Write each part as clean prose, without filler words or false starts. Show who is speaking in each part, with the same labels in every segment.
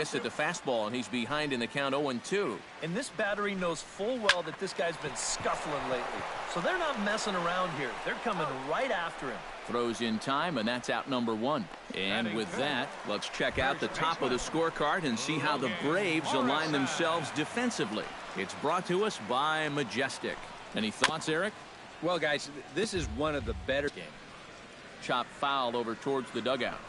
Speaker 1: miss at the fastball, and he's behind in the count 0-2.
Speaker 2: And this battery knows full well that this guy's been scuffling lately. So they're not messing around here. They're coming right after him.
Speaker 1: Throws in time, and that's out number 1. And with that, let's check out the top of the scorecard and see how the Braves align themselves defensively. It's brought to us by Majestic. Any thoughts, Eric?
Speaker 3: Well, guys, this is one of the better games.
Speaker 1: Chop foul over towards the dugout.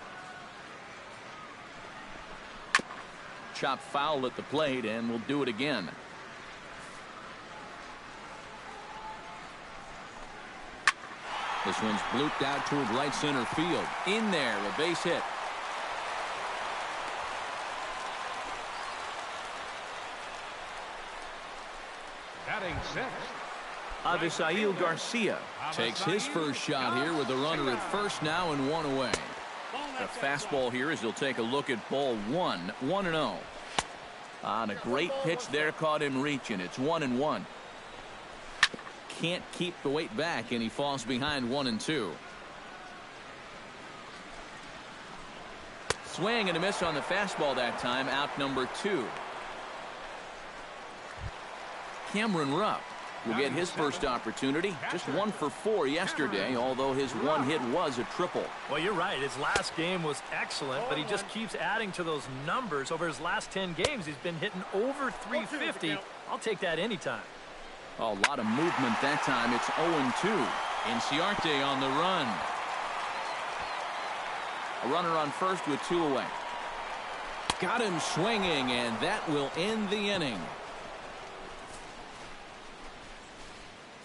Speaker 1: Chop foul at the plate, and we'll do it again. This one's blooped out toward right center field. In there, a base hit.
Speaker 4: Batting sixth,
Speaker 1: Avisail Garcia takes his first shot here with a runner at first now and 1 away. The fastball here as he'll take a look at ball 1, 1-0. On a great pitch there, caught him reaching. It's 1-1. Can't keep the weight back, and he falls behind 1-2. Swing and a miss on the fastball that time. Out number 2. Cameron Rupp will get his first opportunity. Just 1 for 4 yesterday, although his one hit was a triple.
Speaker 2: Well, you're right. His last game was excellent, but he just keeps adding to those numbers. Over his last 10 games, he's been hitting over 350. I'll take that anytime.
Speaker 1: A lot of movement that time. It's 0-2. Inciarte on the run. A runner on first with 2 away. Got him swinging, and that will end the inning.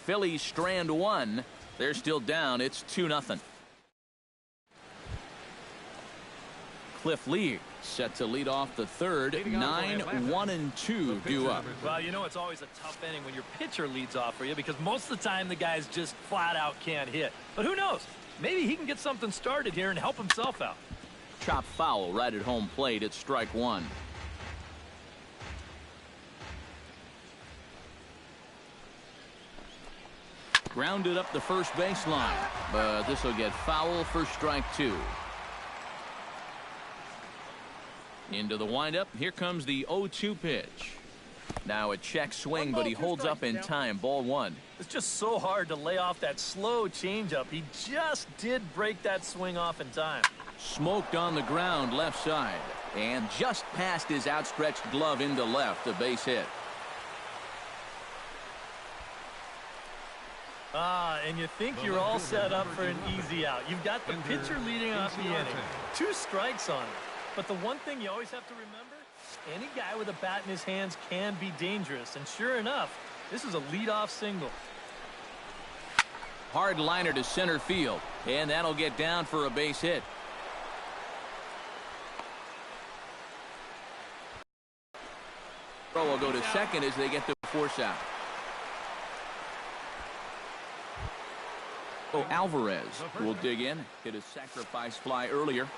Speaker 1: Phillies strand 1. They're still down. It's 2-0. Cliff Lee set to lead off the third. 9, 1, and 2 due up.
Speaker 2: Well, you know it's always a tough inning when your pitcher leads off for you because most of the time the guys just flat out can't hit. But who knows? Maybe he can get something started here and help himself out.
Speaker 1: Chop foul right at home plate. It's strike 1. Grounded up the first baseline, but this will get foul for strike 2. Into the windup. Here comes the 0-2 pitch. Now a check swing, but he holds up in time. Ball 1.
Speaker 2: It's just so hard to lay off that slow changeup. He just did break that swing off in time.
Speaker 1: Smoked on the ground left side, and just past his outstretched glove into left. A base hit.
Speaker 2: And you think you're all set up for an easy out. You've got the pitcher leading off the inning. 2 strikes on him. But the one thing you always have to remember, any guy with a bat in his hands can be dangerous. And sure enough, this is a leadoff single.
Speaker 1: Hard liner to center field, and that'll get down for a base hit. Throw will go to second as they get the force out. Alvarez will dig in. Hit a sacrifice fly earlier.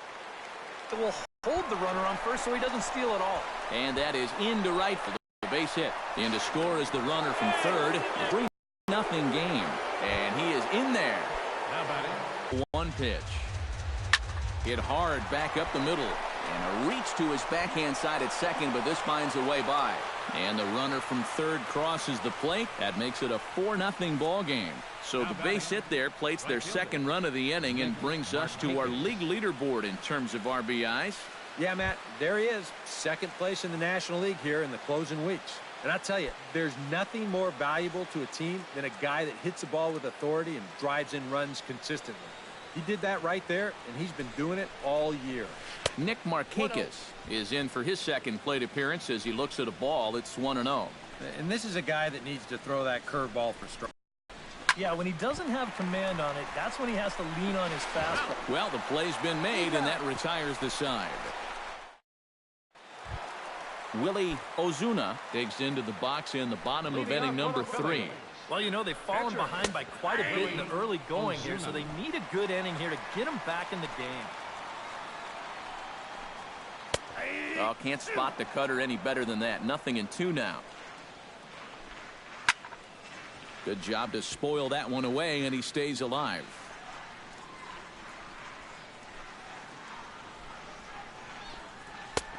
Speaker 2: It will hold the runner on first so he doesn't steal at all.
Speaker 1: And that is into right for the base hit. And to score is the runner from third. 3-0 game. And he is in there.
Speaker 4: now batting.
Speaker 1: 1 pitch. Hit hard back up the middle. And a reach to his backhand side at second, but this finds a way by. And the runner from third crosses the plate. That makes it a 4-0 ball game. So the base hit there plates their second run of the inning and brings us to our league leaderboard in terms of RBIs.
Speaker 3: Yeah, Matt, there he is. Second place in the National League here in the closing weeks. And I tell you, there's nothing more valuable to a team than a guy that hits the ball with authority and drives in runs consistently. He did that right there, and he's been doing it all year.
Speaker 1: Nick Markakis is in for his second plate appearance as he looks at a ball that's 1-0.
Speaker 3: And this is a guy that needs to throw that curveball for strike.
Speaker 2: Yeah, when he doesn't have command on it, that's when he has to lean on his fastball.
Speaker 1: Well, the play's been made, and that retires the side. Willie Ozuna digs into the box in the bottom of inning number 3.
Speaker 2: Well, you know, they've fallen behind by quite a bit in the early going here, so they need a good inning here to get them back in the game.
Speaker 1: Oh, can't spot the cutter any better than that. 0-2 now. Good job to spoil that one away, and he stays alive.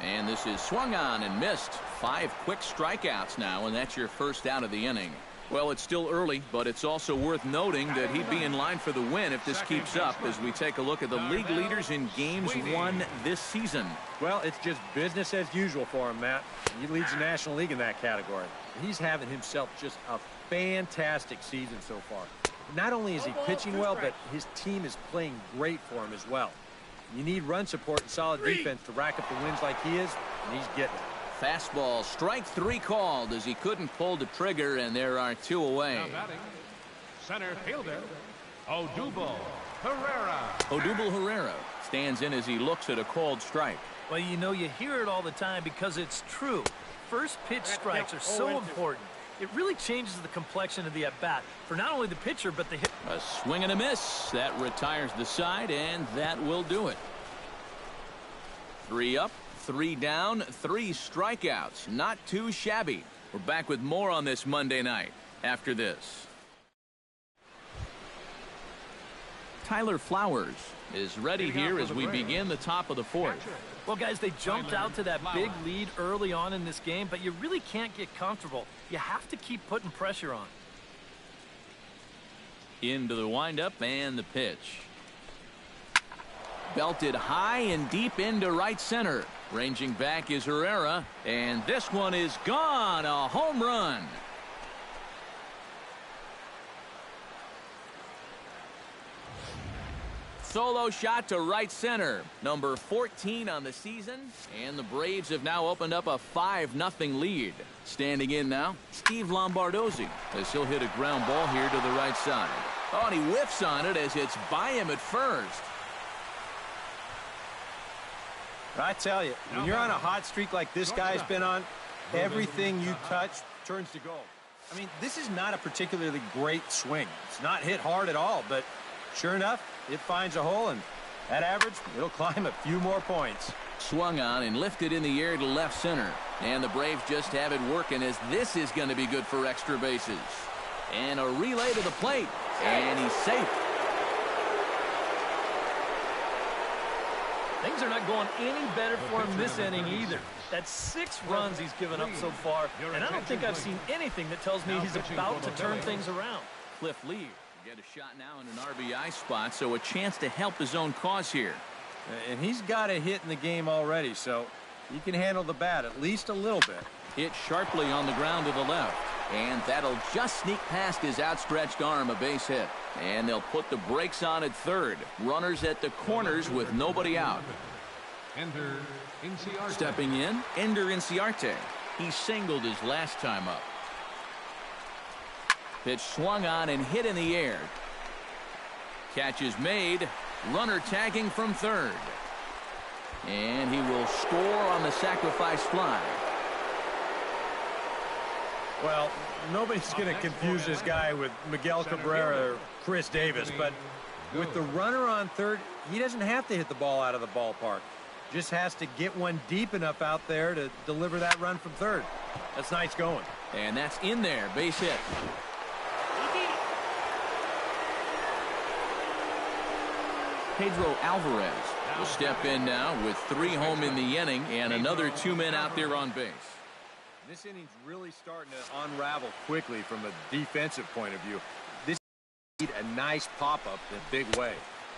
Speaker 1: And this is swung on and missed. 5 quick strikeouts now, and that's your first out of the inning. Well, it's still early, but it's also worth noting that he'd be in line for the win if this keeps up as we take a look at the league leaders in games won this season.
Speaker 3: Well, it's just business as usual for him, Matt. He leads the National League in that category. He's having himself just a fantastic season so far. Not only is he pitching well, but his team is playing great for him as well. You need run support and solid defense to rack up the wins like he is, and he's getting it.
Speaker 1: Fastball, strike 3 called as he couldn't pull the trigger, and there are 2 away.
Speaker 4: Now batting, center fielder, Odubel Herrera.
Speaker 1: Odubel Herrera stands in as he looks at a called strike.
Speaker 2: Well, you know, you hear it all the time because it's true. First pitch strikes are so important. It really changes the complexion of the at-bat for not only the pitcher, but the hitter.
Speaker 1: A swing and a miss. That retires the side, and that will do it. 3 up, 3 down, 3 strikeouts. Not too shabby. We're back with more on this Monday night after this. Tyler Flowers is ready here as we begin the top of the 4th.
Speaker 2: Well, guys, they jumped out to that big lead early on in this game, but you really can't get comfortable. You have to keep putting pressure on.
Speaker 1: Into the windup and the pitch. Belted high and deep into right center. Ranging back is Herrera, and this one is gone. A home run. Solo shot to right center. Number 14 on the season, and the Braves have now opened up a 5-0 lead. Standing in now, Steve Lombardozzi, as he'll hit a ground ball here to the right side. Oh, and he whiffs on it as it's by him at first.
Speaker 3: I tell you, when you're on a hot streak like this guy's been on, everything you touch turns to gold. I mean, this is not a particularly great swing. It's not hit hard at all, but sure enough, it finds a hole, and at average, it'll climb a few more points.
Speaker 1: Swung on and lifted in the air to left center. And the Braves just have it working as this is going to be good for extra bases. And a relay to the plate, and he's safe.
Speaker 2: Things are not going any better for him this inning either. That's 6 runs he's given up so far, and I don't think I've seen anything that tells me he's about to turn things around.
Speaker 1: Cliff Lee get a shot now in an RBI spot, so a chance to help his own cause here.
Speaker 3: And he's got a hit in the game already, so he can handle the bat at least a little bit.
Speaker 1: Hit sharply on the ground to the left, and that'll just sneak past his outstretched arm, a base hit. And they'll put the brakes on at third. Runners at the corners with nobody out.
Speaker 4: Ender Inciarte.
Speaker 1: Stepping in, Ender Inciarte. He singled his last time up. Pitch swung on and hit in the air. Catch is made. Runner tagging from third. And he will score on the sacrifice fly.
Speaker 3: Well, nobody's going to confuse this guy with Miguel Cabrera or Chris Davis, but with the runner on third, he doesn't have to hit the ball out of the ballpark. Just has to get one deep enough out there to deliver that run from third. That's nice going.
Speaker 1: And that's in there. Base hit. Pedro Alvarez will step in now with 3 home in the inning and another 2 men out there on base.
Speaker 3: This inning's really starting to unravel quickly from a defensive point of view. This need a nice pop-up in a big way.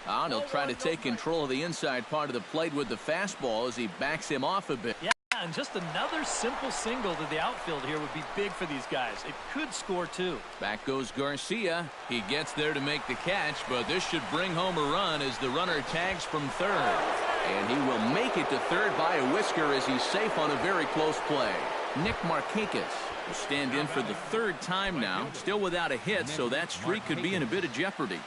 Speaker 1: And he'll try to take control of the inside part of the plate with the fastball as he backs him off a bit.
Speaker 2: Yeah, and just another simple single to the outfield here would be big for these guys. It could score 2.
Speaker 1: Back goes Garcia. He gets there to make the catch, but this should bring home a run as the runner tags from third. And he will make it to third by a whisker as he's safe on a very close play. Nick Markakis will stand in for the 3rd time now, still without a hit, so that streak could be in a bit of jeopardy.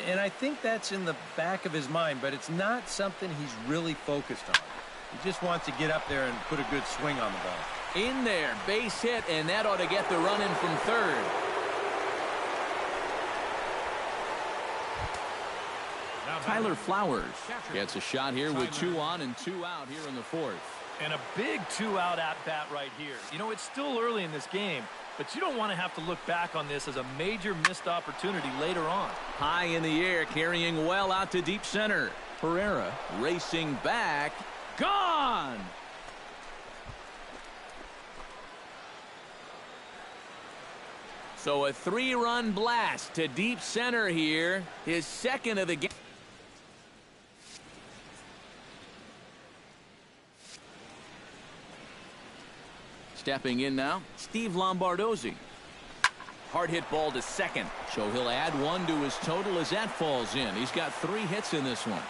Speaker 3: And I think that's in the back of his mind, but it's not something he's really focused on. He just wants to get up there and put a good swing on the ball.
Speaker 1: In there, base hit, and that ought to get the run in from third. Tyler Flowers gets a shot here with 2 on and 2 out here in the 4th.
Speaker 2: And a big 2-out at-bat right here. You know, it's still early in this game, but you don't want to have to look back on this as a major missed opportunity later on.
Speaker 1: High in the air, carrying well out to deep center. Herrera racing back. Gone! So a 3-run blast to deep center here. His second of the game. Stepping in now, Steve Lombardozzi. Hard hit ball to second. So he'll add one to his total as that falls in. He's got 3 hits in this one.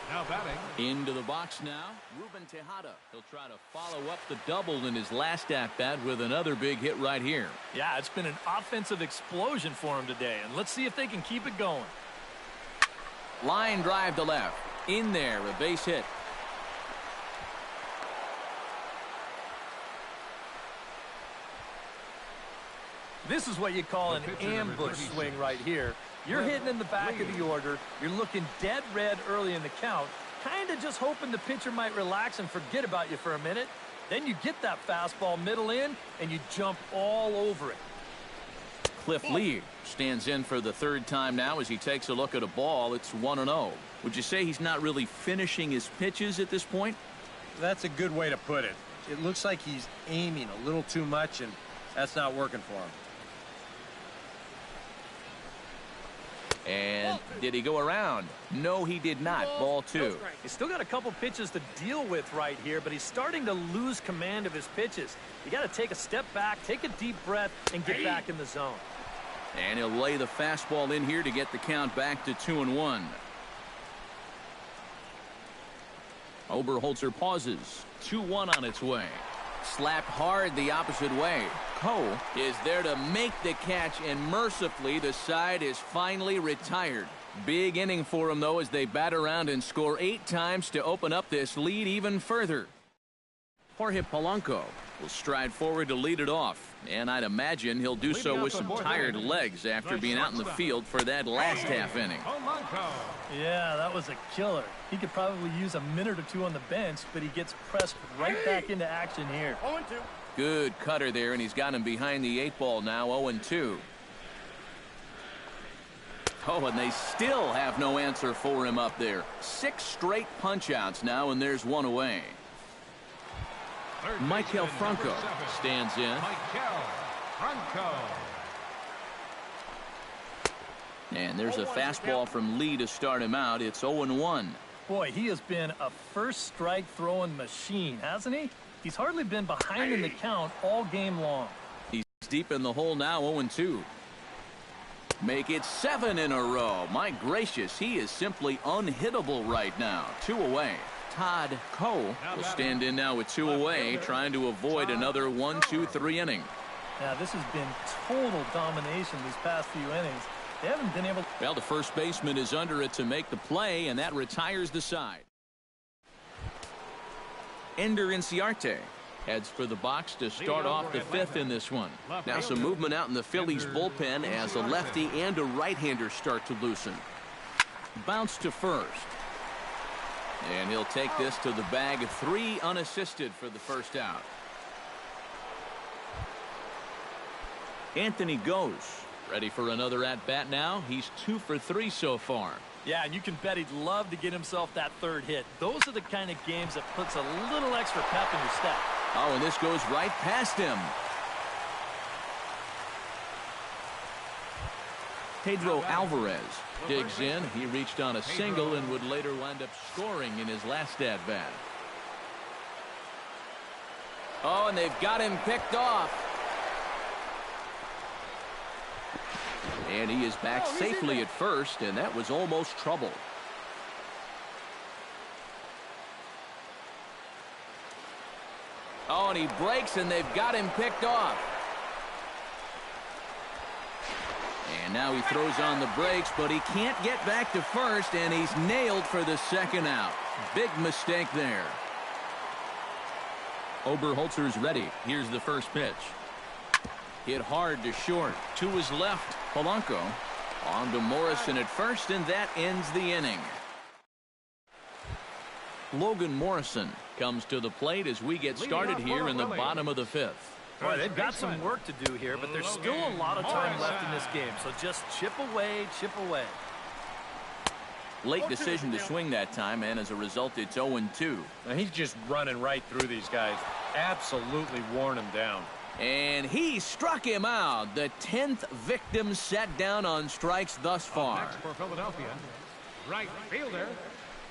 Speaker 4: Now batting.
Speaker 1: Into the box now, Ruben Tejada. He'll try to follow up the double in his last at-bat with another big hit right here.
Speaker 2: Yeah, it's been an offensive explosion for him today, and let's see if they can keep it going.
Speaker 1: Line drive to left. In there, a base hit.
Speaker 2: This is what you call an ambush swing right here. You're hitting in the back of the order. You're looking dead red early in the count, kind of just hoping the pitcher might relax and forget about you for a minute. Then you get that fastball middle in, and you jump all over it.
Speaker 1: Cliff Lee stands in for the 3rd time now as he takes a look at a ball. It's 1-0. Would you say he's not really finishing his pitches at this point?
Speaker 3: That's a good way to put it. It looks like he's aiming a little too much, and that's not working for him.
Speaker 1: And did he go around? No, he did not. Ball 2.
Speaker 2: He's still got a couple pitches to deal with right here, but he's starting to lose command of his pitches. You got to take a step back, take a deep breath, and get back in the zone.
Speaker 1: And he'll lay the fastball in here to get the count back to 2-1. Oberholzer pauses. 2-1 on its way. Slapped hard the opposite way. Cole is there to make the catch, and mercifully the side is finally retired. Big inning for him, though, as they bat around and score 8 times to open up this lead even further. Jorge Polanco will stride forward to lead it off, and I'd imagine he'll do so with some tired legs after being out in the field for that last half inning.
Speaker 2: Yeah, that was a killer. He could probably use a minute or 2 on the bench, but he gets pressed right back into action here.
Speaker 5: 0-2.
Speaker 1: Good cutter there, and he's got him behind the 8 ball now, 0-2. Oh, and they still have no answer for him up there. 6 straight punch-outs now, and there's 1 away. Michael Franco stands in.
Speaker 4: Michael Franco.
Speaker 1: And there's a fastball from Lee to start him out. It's 0-1.
Speaker 2: Boy, he has been a first strike throwing machine, hasn't he? He's hardly been behind in the count all game long.
Speaker 1: He's deep in the hole now, 0-2. Make it 7 in a row. My gracious, he is simply unhittable right now. 2 away. Todd Coe will stand in now with 2 away, trying to avoid another 1-2-3 inning.
Speaker 2: Yeah, this has been total domination these past few innings. They haven't been able to...
Speaker 1: Well, the first baseman is under it to make the play, and that retires the side. Ender Inciarte heads for the box to start off the 5th in this one. Now some movement out in the Phillies bullpen as a lefty and a right-hander start to loosen. Bounce to first. And he'll take this to the bag. 3 unassisted for the first out. Anthony goes. Ready for another at-bat now. He's 2 for 3 so far.
Speaker 2: Yeah, and you can bet he'd love to get himself that 3rd hit. Those are the kind of games that puts a little extra pep in your step.
Speaker 1: Oh, and this goes right past him. Pedro Alvarez digs in. He reached on a single and would later wind up scoring in his last at-bat. Oh, and they've got him picked off. And he is back safely at first, and that was almost trouble. Oh, and he breaks, and they've got him picked off. And now he throws on the brakes, but he can't get back to first, and he's nailed for the 2nd out. Big mistake there. Oberholzer's ready. Here's the first pitch. Hit hard to short. To his left. Polanco on to Morrison at first, and that ends the inning. Logan Morrison comes to the plate as we get started here in the bottom of the 5th.
Speaker 2: Boy, they've got some work to do here, but there's still a lot of time left in this game, so just chip away, chip away.
Speaker 1: Late decision to swing that time, and as a result, it's 0-2.
Speaker 3: Now he's just running right through these guys. Absolutely worn them down.
Speaker 1: And he struck him out. The 10th victim set down on strikes thus far.
Speaker 4: Next for Philadelphia, right fielder,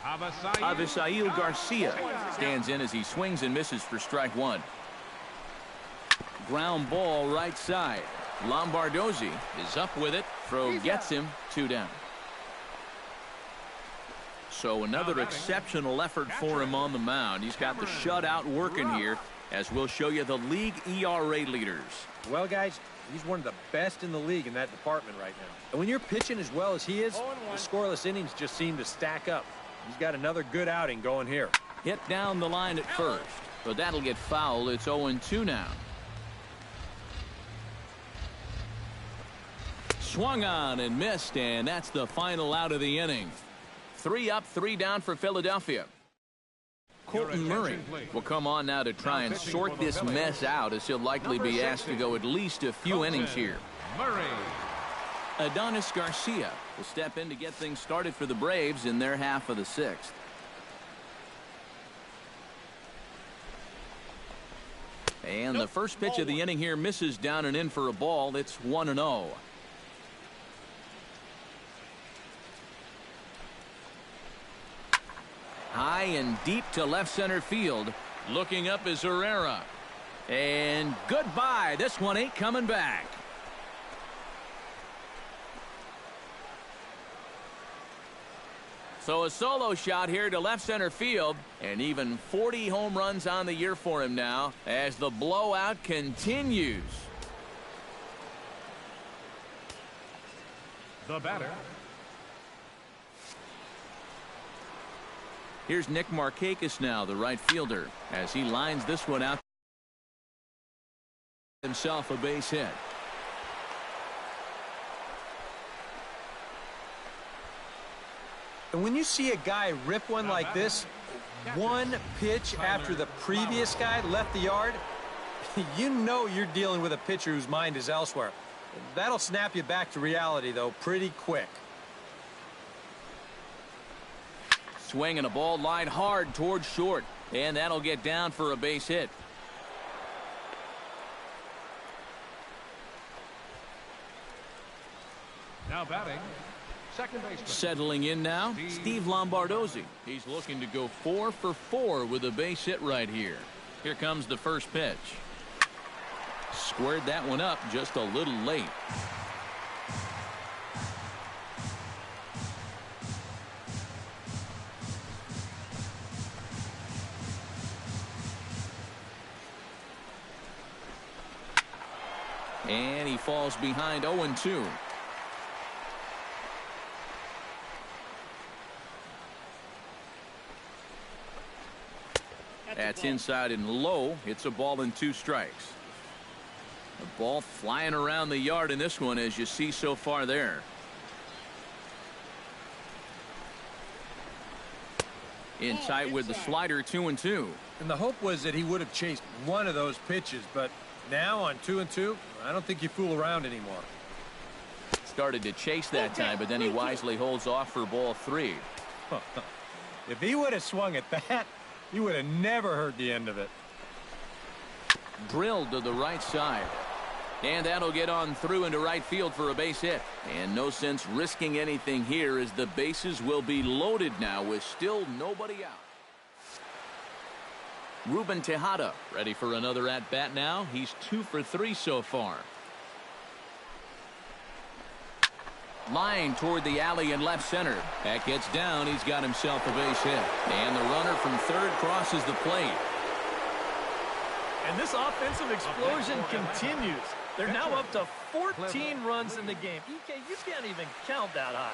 Speaker 1: Avisail Garcia stands in as he swings and misses for strike one. Ground ball right side. Lombardozzi is up with it. Throw gets him. 2 down. So another exceptional effort for him on the mound. He's got the shutout working here, as we'll show you the league ERA leaders.
Speaker 3: Well, guys, he's one of the best in the league in that department right now. And when you're pitching as well as he is, the scoreless innings just seem to stack up. He's got another good outing going here.
Speaker 1: Hit down the line at first, but that'll get fouled. It's 0-2 now. Swung on and missed, and that's the final out of the inning. 3 up, 3 down for Philadelphia. Colton Murray will come on now to try and sort this mess out, as he'll likely be asked to go at least a few innings here.
Speaker 4: Murray.
Speaker 1: Adonis Garcia will step in to get things started for the Braves in their half of the 6th. And the first pitch of the inning here misses down and in for a ball. It's 1-0. High and deep to left center field. Looking up is Herrera. And goodbye. This one ain't coming back. So a solo shot here to left center field, and even 40 home runs on the year for him now as the blowout continues.
Speaker 4: The batter.
Speaker 1: Here's Nick Markakis now, the right fielder, as he lines this one out. Himself a base hit.
Speaker 3: And when you see a guy rip one like this, one pitch after the previous guy left the yard, you know you're dealing with a pitcher whose mind is elsewhere. That'll snap you back to reality, though, pretty quick.
Speaker 1: Swinging a ball line hard towards short, and that'll get down for a base hit.
Speaker 4: Now batting, second baseman.
Speaker 1: Settling in now, Steve Lombardozzi. He's looking to go 4 for 4 with a base hit right here. Here comes the first pitch. Squared that one up just a little late. And he falls behind 0-2. That's inside and low. It's a ball and 2 strikes. The ball flying around the yard in this one, as you see so far there. In tight with the slider, 2-2.
Speaker 3: And the hope was that he would have chased one of those pitches, but now on 2-2, I don't think you fool around anymore.
Speaker 1: Started to chase that time, but then he wisely holds off for ball 3.
Speaker 3: If he would have swung at that, you would have never heard the end of it.
Speaker 1: Drilled to the right side. And that'll get on through into right field for a base hit. And no sense risking anything here, as the bases will be loaded now with still nobody out. Ruben Tejada ready for another at-bat now. He's 2 for 3 so far. Line toward the alley in left center. That gets down. He's got himself a base hit. And the runner from third crosses the plate.
Speaker 2: And this offensive explosion continues. They're now up to 14 runs in the game. EK, you can't even count that high.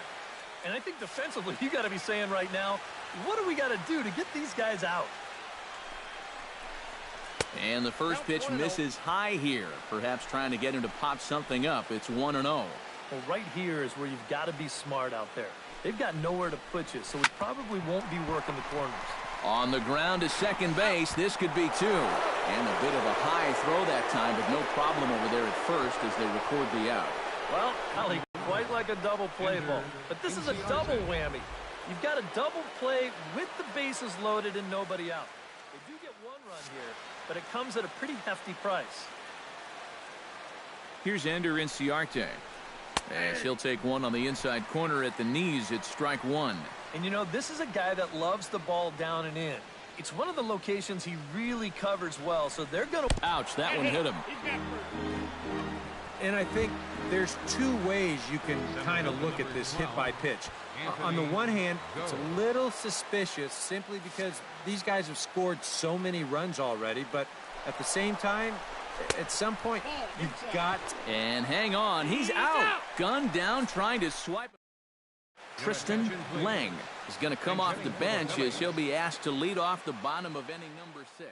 Speaker 2: And I think defensively, you got to be saying right now, what do we got to do to get these guys out?
Speaker 1: And the first pitch misses high here. Perhaps trying to get him to pop something up. It's 1-0.
Speaker 2: Well, right here is where you've got to be smart out there. They've got nowhere to put you, so we probably won't be working the corners.
Speaker 1: On the ground to second base. This could be 2. And a bit of a high throw that time, but no problem over there at first as they record the out.
Speaker 2: Well, Allie, quite like a double play ball. But this is a double whammy. You've got a double play with the bases loaded and nobody out. They do get one run here, but it comes at a pretty hefty price.
Speaker 1: Here's Ender Inciarte. As he'll take one on the inside corner at the knees. It's strike one.
Speaker 2: And you know, this is a guy that loves the ball down and in. It's one of the locations he really covers well, so they're going to...
Speaker 1: Ouch, that one hit him.
Speaker 3: And I think there's two ways you can kind of look at this hit by pitch. On the one hand, it's a little suspicious simply because these guys have scored so many runs already, but at the same time, at some point, you've got...
Speaker 1: And hang on, he's out. Gunned down, trying to swipe. Tristan Lang is going to come off the bench as he'll be asked to lead off the bottom of inning number 6.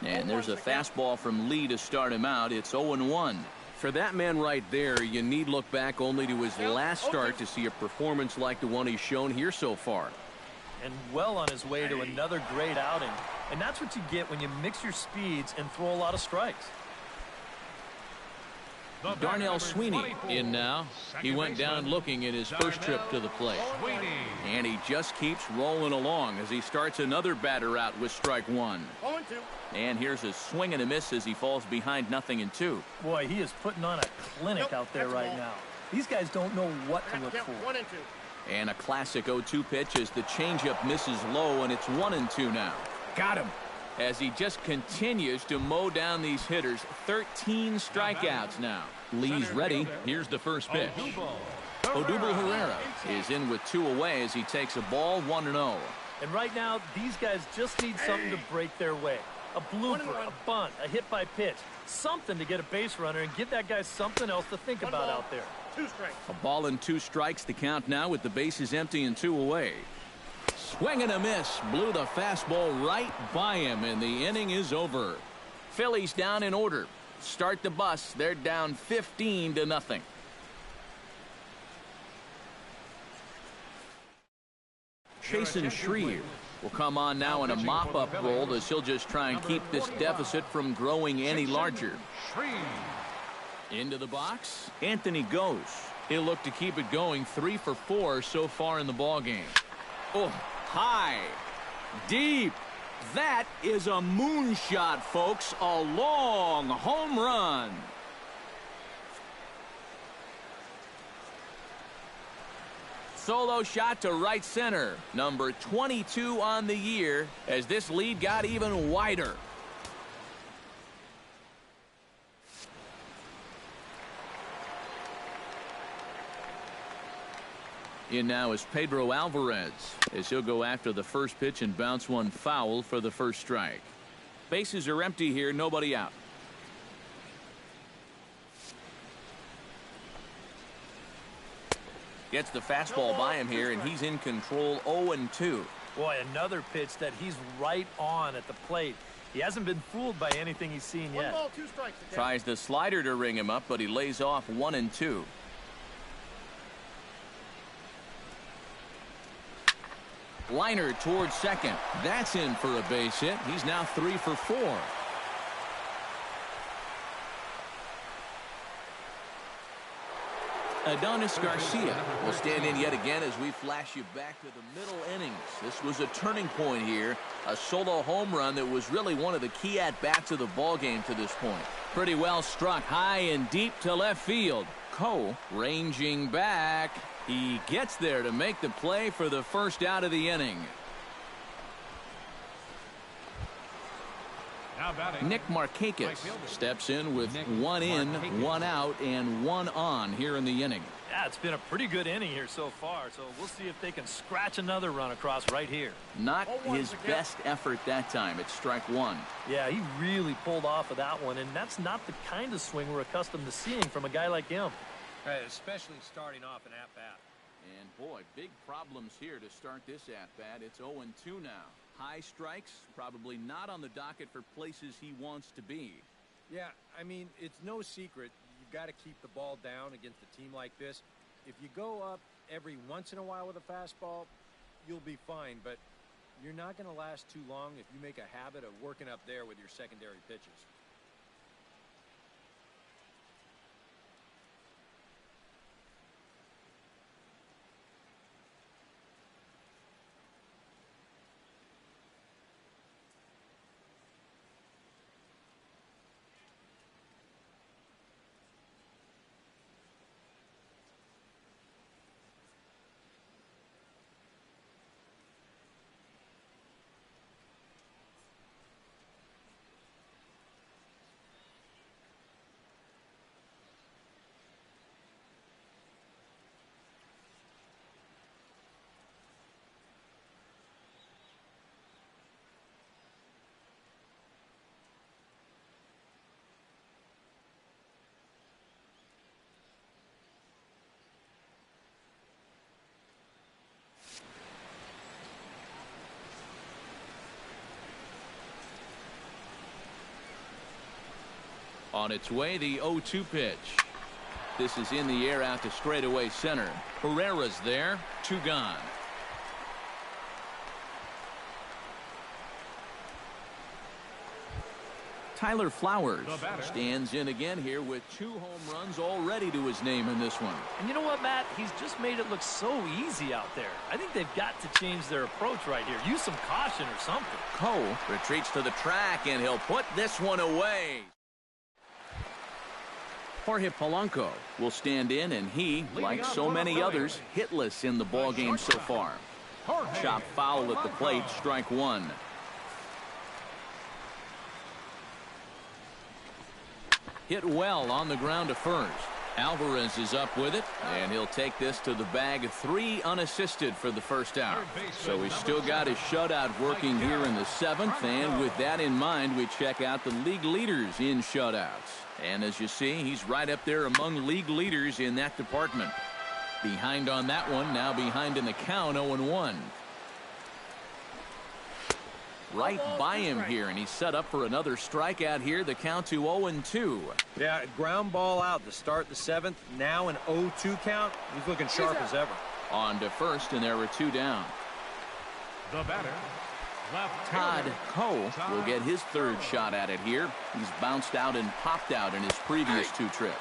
Speaker 1: And there's a fastball from Lee to start him out. It's 0-1. For that man right there, you need look back only to his last start to see a performance like the one he's shown here so far.
Speaker 2: And well on his way to another great outing. And that's what you get when you mix your speeds and throw a lot of strikes.
Speaker 1: Darnell Sweeney in now. He went down looking at his first trip to the plate. And he just keeps rolling along as he starts another batter out with strike one. And here's a swing and a miss as he falls behind 0-2.
Speaker 2: Boy, he is putting on a clinic out there right now. These guys don't know what to look for.
Speaker 1: And a classic 0-2 pitch as the changeup misses low, and it's 1-2 now.
Speaker 3: Got him.
Speaker 1: As he just continues to mow down these hitters. 13 strikeouts now. Lee's ready. Here's the first pitch. Odubel Herrera is in with 2 away as he takes a ball 1-0.
Speaker 2: And right now, these guys just need something to break their way. A blooper, a bunt, a hit by pitch. Something to get a base runner and give that guy something else to think about out there.
Speaker 5: 2 strikes.
Speaker 1: A ball and 2 strikes. The count now with the bases empty and 2 away. Swing and a miss. Blew the fastball right by him, and the inning is over. Phillies down in order. Start the bus. They're down 15-0. Chasen Shreve will come on now in a mop-up role as he'll just try and keep this deficit from growing any larger. Into the box. Anthony goes. He'll look to keep it going. 3 for 4 so far in the ballgame. Oh, high, deep. That is a moonshot, folks. A long home run. Solo shot to right center. Number 22 on the year as this lead got even wider. In now is Pedro Alvarez as he'll go after the first pitch and bounce one foul for the first strike. Bases are empty here, nobody out. Gets the fastball by him here, and he's in control. 0-2.
Speaker 2: Boy, another pitch that he's right on at the plate. He hasn't been fooled by anything he's seen yet.
Speaker 5: 1 ball, 2 strikes.
Speaker 1: Tries the slider to ring him up, but he lays off 1-2. Liner towards second. That's in for a base hit. He's now 3 for 4. Adonis Garcia will stand in yet again as we flash you back to the middle innings. This was a turning point here. A solo home run that was really one of the key at-bats of the ballgame to this point. Pretty well struck high and deep to left field. Coe ranging back. He gets there to make the play for the first out of the inning. Nick Markakis steps in with 1 in, 1 out, and 1 on here in the inning.
Speaker 2: Yeah, it's been a pretty good inning here so far, so we'll see if they can scratch another run across right here.
Speaker 1: Not his best effort that time. It's strike 1.
Speaker 2: Yeah, he really pulled off of that one, and that's not the kind of swing we're accustomed to seeing from a guy like him.
Speaker 3: Right, especially starting off an at-bat.
Speaker 1: And boy, big problems here to start this at-bat. It's 0-2 now. High strikes, probably not on the docket for places he wants to be.
Speaker 3: Yeah, I mean, it's no secret. You've got to keep the ball down against a team like this. If you go up every once in a while with a fastball, you'll be fine. But you're not going to last too long if you make a habit of working up there with your secondary pitches.
Speaker 1: On its way, the 0-2 pitch. This is in the air out to straightaway center. Herrera's there. 2 gone. Tyler Flowers stands in again here with 2 home runs already to his name in this one.
Speaker 2: And you know what, Matt? He's just made it look so easy out there. I think they've got to change their approach right here. Use some caution or something.
Speaker 1: Cole retreats to the track, and he'll put this one away. Jorge Polanco will stand in, and he, like so many others, hitless in the ballgame so far. Chop foul at the plate, strike 1. Hit well on the ground to first. Alvarez is up with it, and he'll take this to the bag. 3 unassisted for the first out. So he's still got his shutout working here in the 7th, and with that in mind, we check out the league leaders in shutouts. And as you see, he's right up there among league leaders in that department. Behind on that one, now behind in the count, 0-1. Right by him here, and he's set up for another strikeout here. The count to 0-2.
Speaker 3: Yeah, ground ball out to start the 7th. Now an 0-2 count. He's looking sharp as ever.
Speaker 1: On to first, and there were 2 down.
Speaker 4: The batter, left
Speaker 1: Todd
Speaker 4: fielder,
Speaker 1: Cole will get his 3rd shot at it here. He's bounced out and popped out in his previous 2 trips.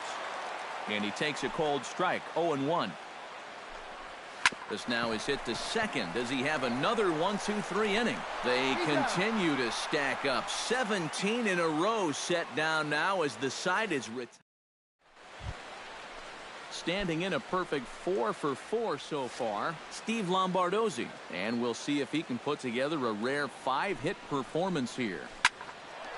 Speaker 1: And he takes a cold strike, 0-1. This now is hit to second. Does he have another 1-2-3 inning? They continue to stack up. 17 in a row set down now as the side is retired. Standing in a perfect 4 for 4 so far, Steve Lombardozzi. And we'll see if he can put together a rare 5-hit performance here.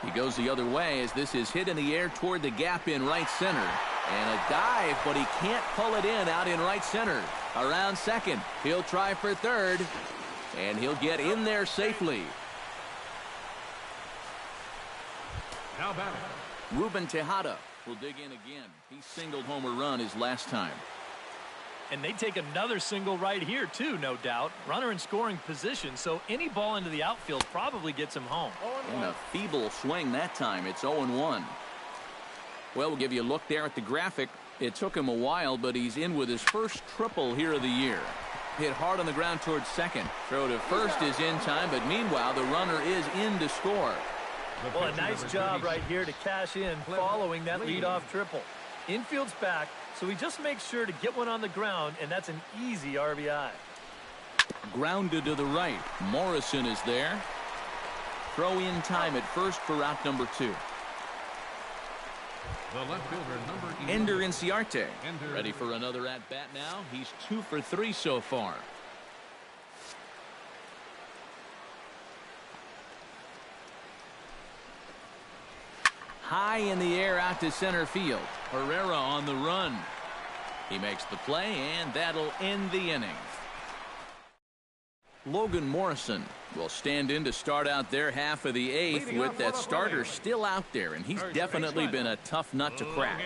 Speaker 1: He goes the other way as this is hit in the air toward the gap in right center. And a dive, but he can't pull it in out in right center. Around second. He'll try for third. And he'll get in there safely.
Speaker 4: now batting.
Speaker 1: Ruben Tejada will dig in again. He singled home a run his last time.
Speaker 2: And they take another single right here, too, no doubt. Runner in scoring position, so any ball into the outfield probably gets him home.
Speaker 1: And a feeble swing that time. It's 0-1. Well, we'll give you a look there at the graphic. It took him a while, but he's in with his first triple here of the year. Hit hard on the ground towards second. Throw to first is in time, but meanwhile, the runner is in to score.
Speaker 2: Well, a nice job right here to cash in following that leadoff triple. Infield's back, so he just makes sure to get one on the ground, and that's an easy RBI.
Speaker 1: Grounded to the right. Morrison is there. Throw in time at first for out number 2.
Speaker 4: The left fielder, number 11.
Speaker 1: Ender Inciarte. Ready for another at-bat now. He's 2 for 3 so far. High in the air out to center field. Herrera on the run. He makes the play, and that'll end the inning. Logan Morrison will stand in to start out their half of the 8th with that starter still out there, and he's definitely been a tough nut to crack.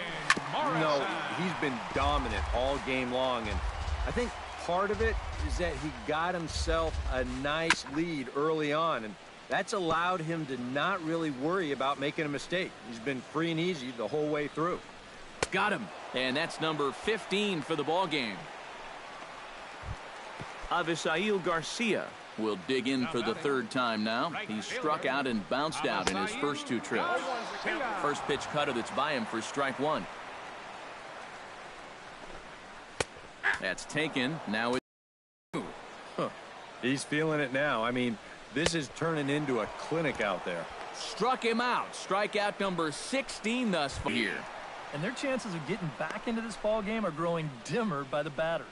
Speaker 3: No, he's been dominant all game long, and I think part of it is that he got himself a nice lead early on, and that's allowed him to not really worry about making a mistake. He's been free and easy the whole way through.
Speaker 1: Got him. And that's number 15 for the ball game. Avisail Garcia will dig in for the 3rd time now. He's struck out and bounced out in his first 2 trips. First pitch cutter that's by him for strike 1. That's taken. Now it's...
Speaker 3: He's feeling it now. I mean, this is turning into a clinic out there.
Speaker 1: Struck him out. Strikeout number 16 thus far here.
Speaker 2: And their chances of getting back into this ball game are growing dimmer by the batter.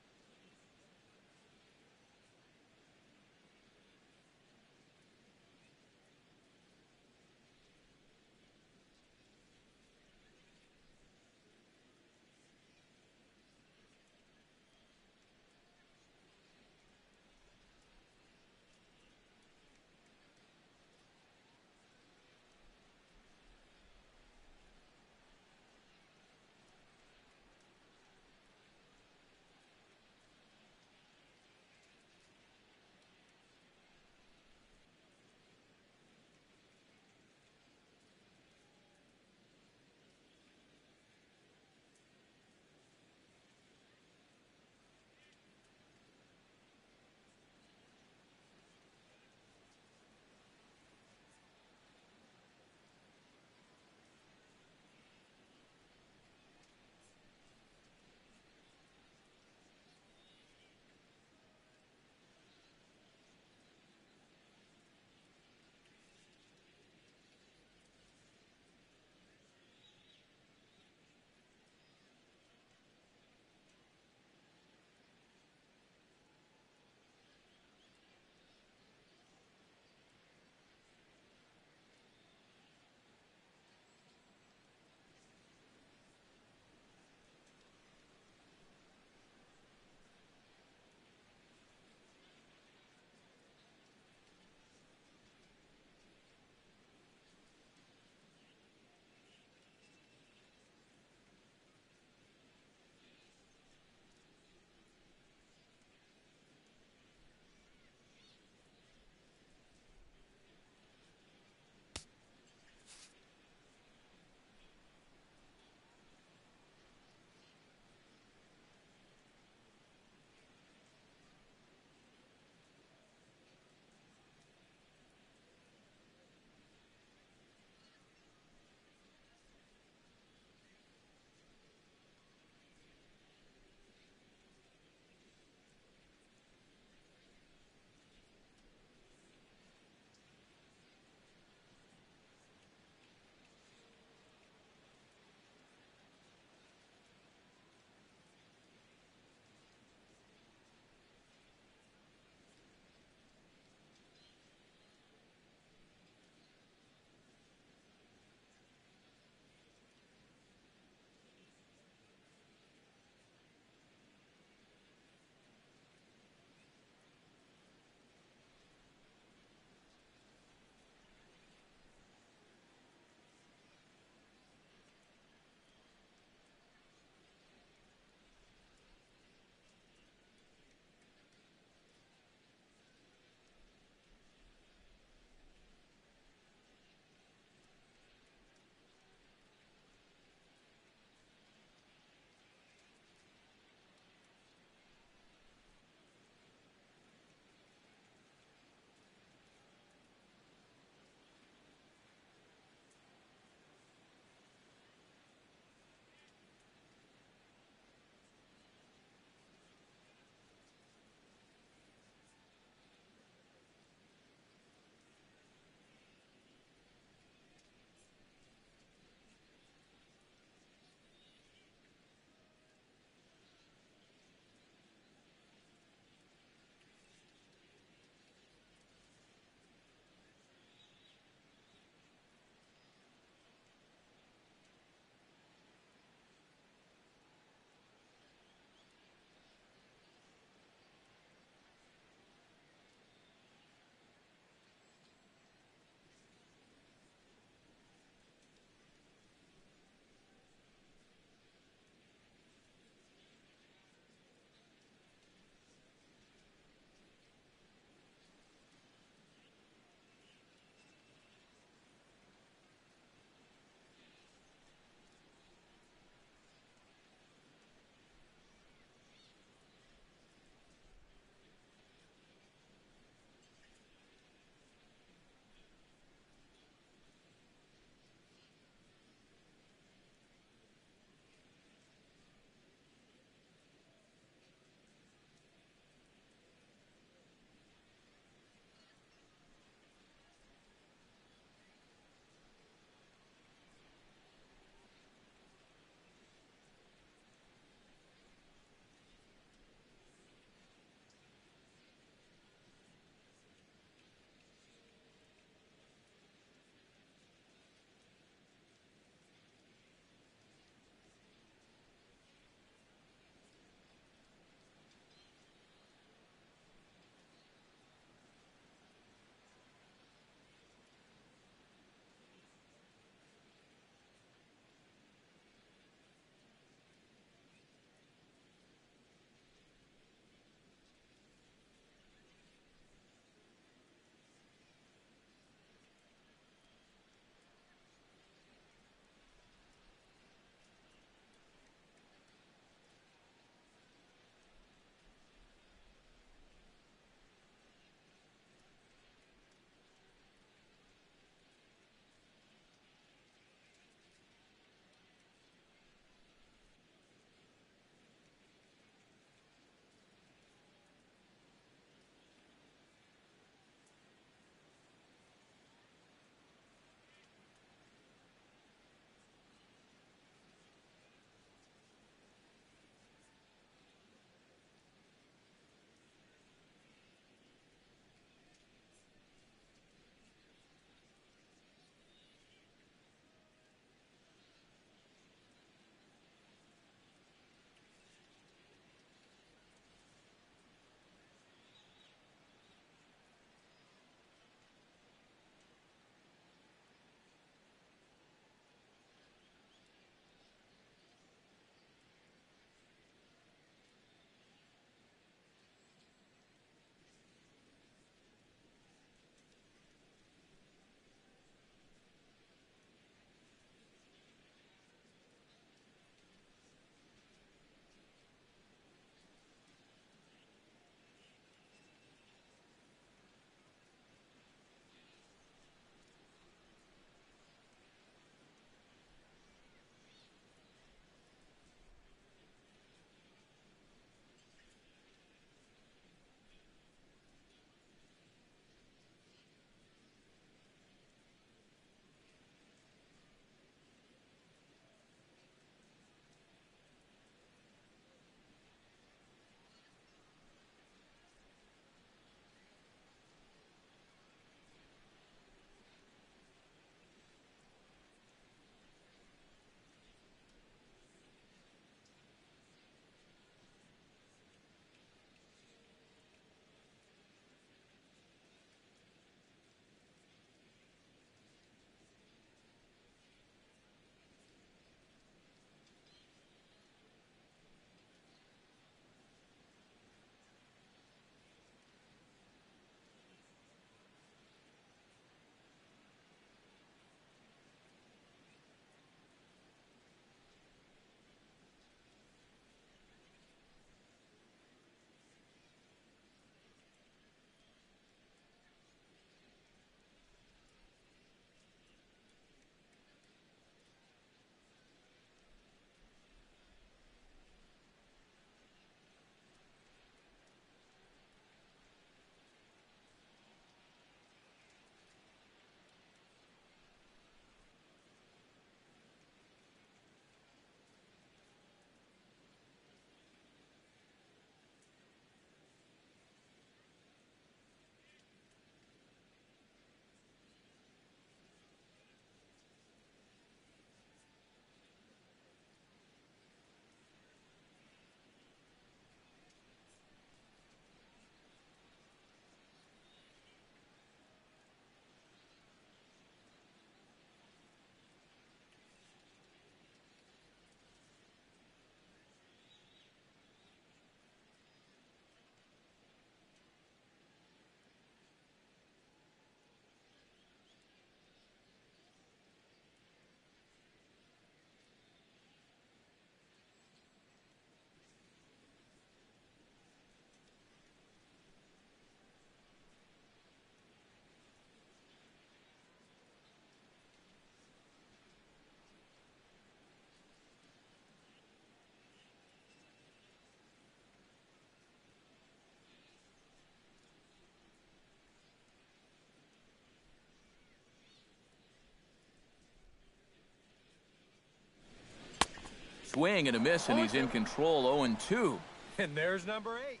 Speaker 1: swing and a miss, and he's in control. 0-2.
Speaker 3: And there's number 8.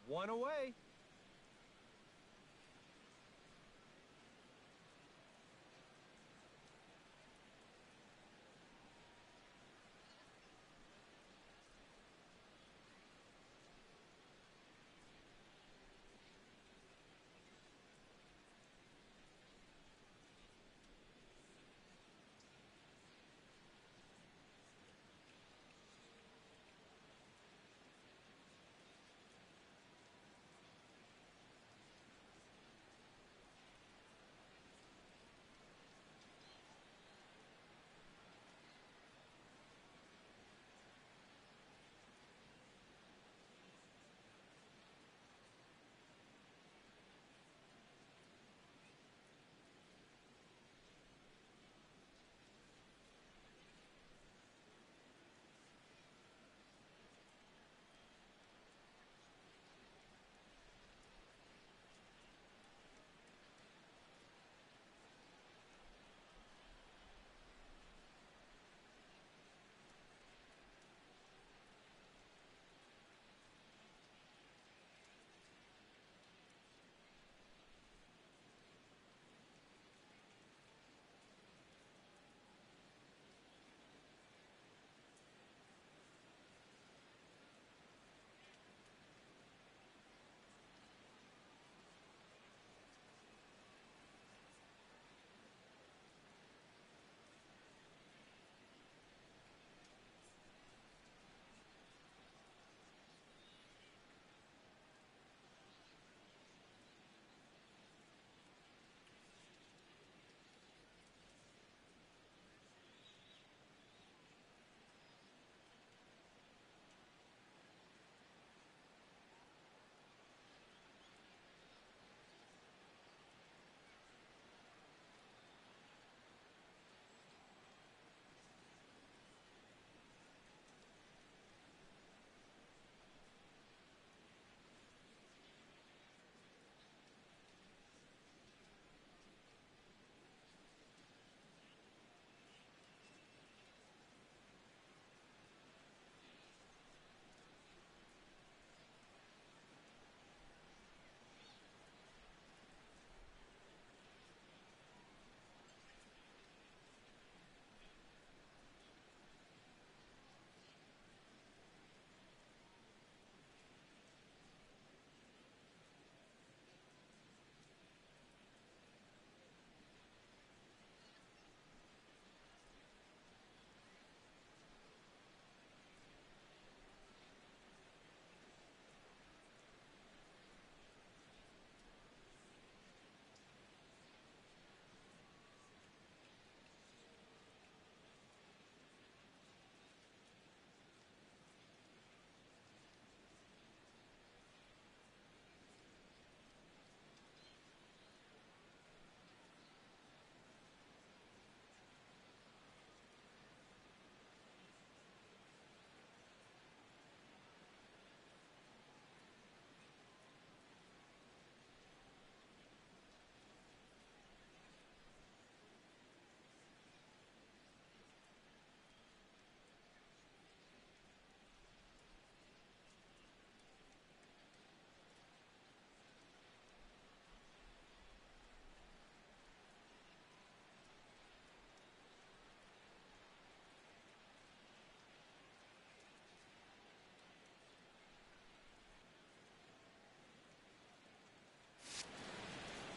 Speaker 3: One away.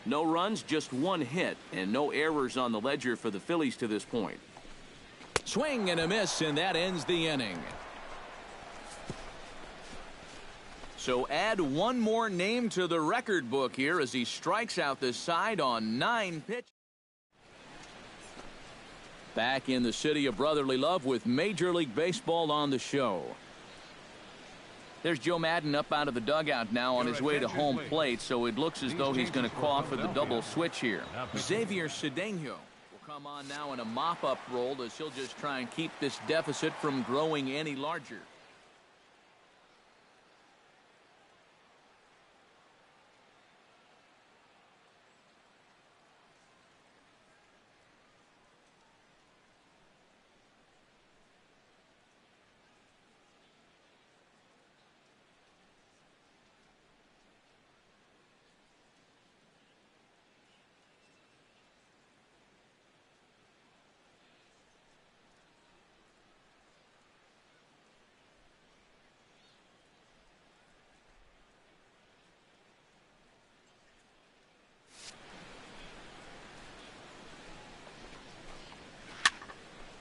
Speaker 1: No runs, just one hit, and no errors on the ledger for the Phillies to this point. Swing and a miss, and that ends the inning. So add one more name to the record book here as he strikes out the side on 9 pitches. Back in the city of brotherly love with Major League Baseball on the show. There's Joe Madden up out of the dugout now on his way to home plate, so it looks as though he's going to call for the double switch here. Xavier Cedeno will come on now in a mop-up role as he'll just try and keep this deficit from growing any larger.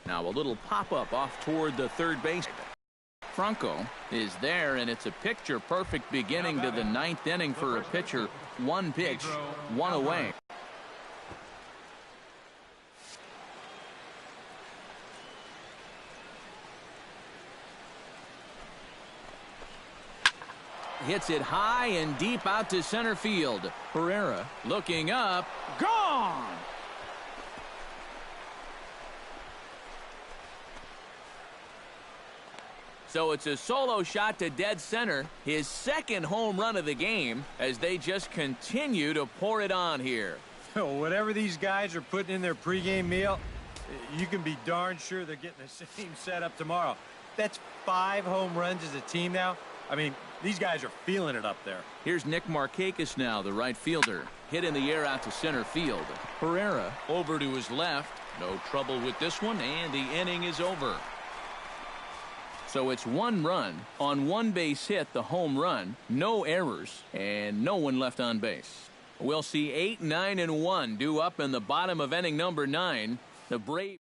Speaker 1: Now a little pop-up off toward the third base. Franco is there, and it's a picture-perfect beginning to the ninth inning for a pitcher. One pitch, one away. Hits it high and deep out to center field. Herrera looking up. Gone! So it's a solo shot to dead center. His second home run of the game as they just continue to pour it on here.
Speaker 3: Whatever these guys are putting in their pregame meal, you can be darn sure they're getting the same setup tomorrow. That's 5 home runs as a team now. I mean, these guys are feeling it up there.
Speaker 1: Here's Nick Markakis now, the right fielder. Hit in the air out to center field. Herrera over to his left. No trouble with this one, and the inning is over. So it's 1 run on 1 base hit, the home run, no errors, and no one left on base. We'll see 8, 9, and 1 due up in the bottom of inning number 9. The Brave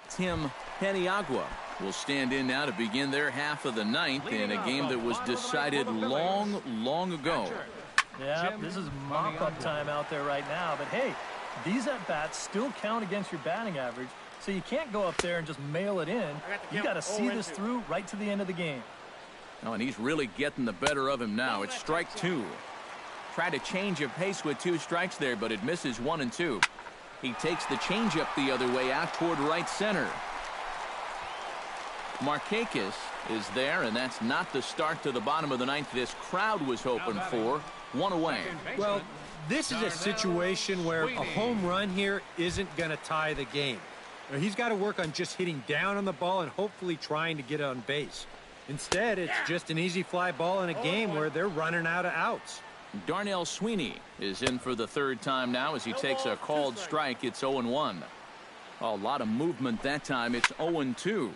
Speaker 1: Tim Paniagua will stand in now to begin their half of the ninth in a game that was decided long ago.
Speaker 2: Yeah, this is mop-up time out there right now. But, hey, these at-bats still count against your batting average, so you can't go up there and just mail it in. You got to see this through right to the end of the game.
Speaker 1: Oh, and he's really getting the better of him now. It's strike 2. Tried to change of pace with 2 strikes there, but it misses 1 and 2. He takes the changeup the other way out toward right center. Markakis is there, and that's not the start to the bottom of the ninth this crowd was hoping for. 1 away.
Speaker 3: Well, this is a situation where a home run here isn't going to tie the game. He's got to work on just hitting down on the ball and hopefully trying to get on base. Instead, it's just an easy fly ball in a game where they're running out of outs.
Speaker 1: Darnell Sweeney is in for the 3rd time now as he takes a called strike. It's 0-1. A lot of movement that time. It's 0-2.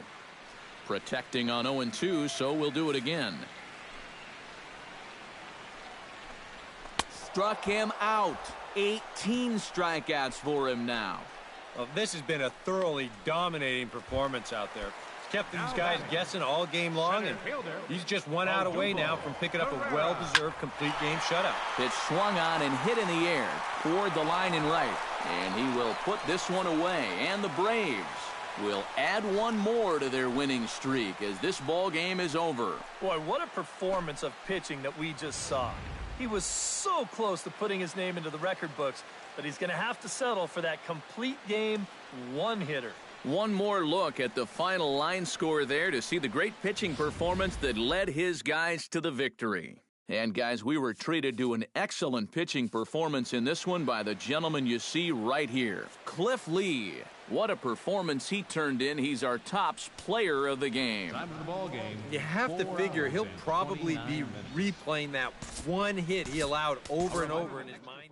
Speaker 1: Protecting on 0-2, so we'll do it again. Struck him out. 18 strikeouts for him now.
Speaker 3: Well, this has been a thoroughly dominating performance out there. It's kept these guys guessing all game long, and he's just 1 out away now from picking up a well-deserved complete game shutout.
Speaker 1: Pitch swung on and hit in the air toward the line and right. And he will put this one away. And the Braves will add 1 more to their winning streak as this ball game is over.
Speaker 2: Boy, what a performance of pitching that we just saw. He was so close to putting his name into the record books, but he's going to have to settle for that complete game 1-hitter.
Speaker 1: One more look at the final line score there to see the great pitching performance that led his guys to the victory. And guys, we were treated to an excellent pitching performance in this one by the gentleman you see right here, Cliff Lee. What a performance he turned in. He's our tops player of the game.
Speaker 4: Time of the ball game.
Speaker 3: You have to figure he'll probably be replaying that 1 hit he allowed over and over in his mind.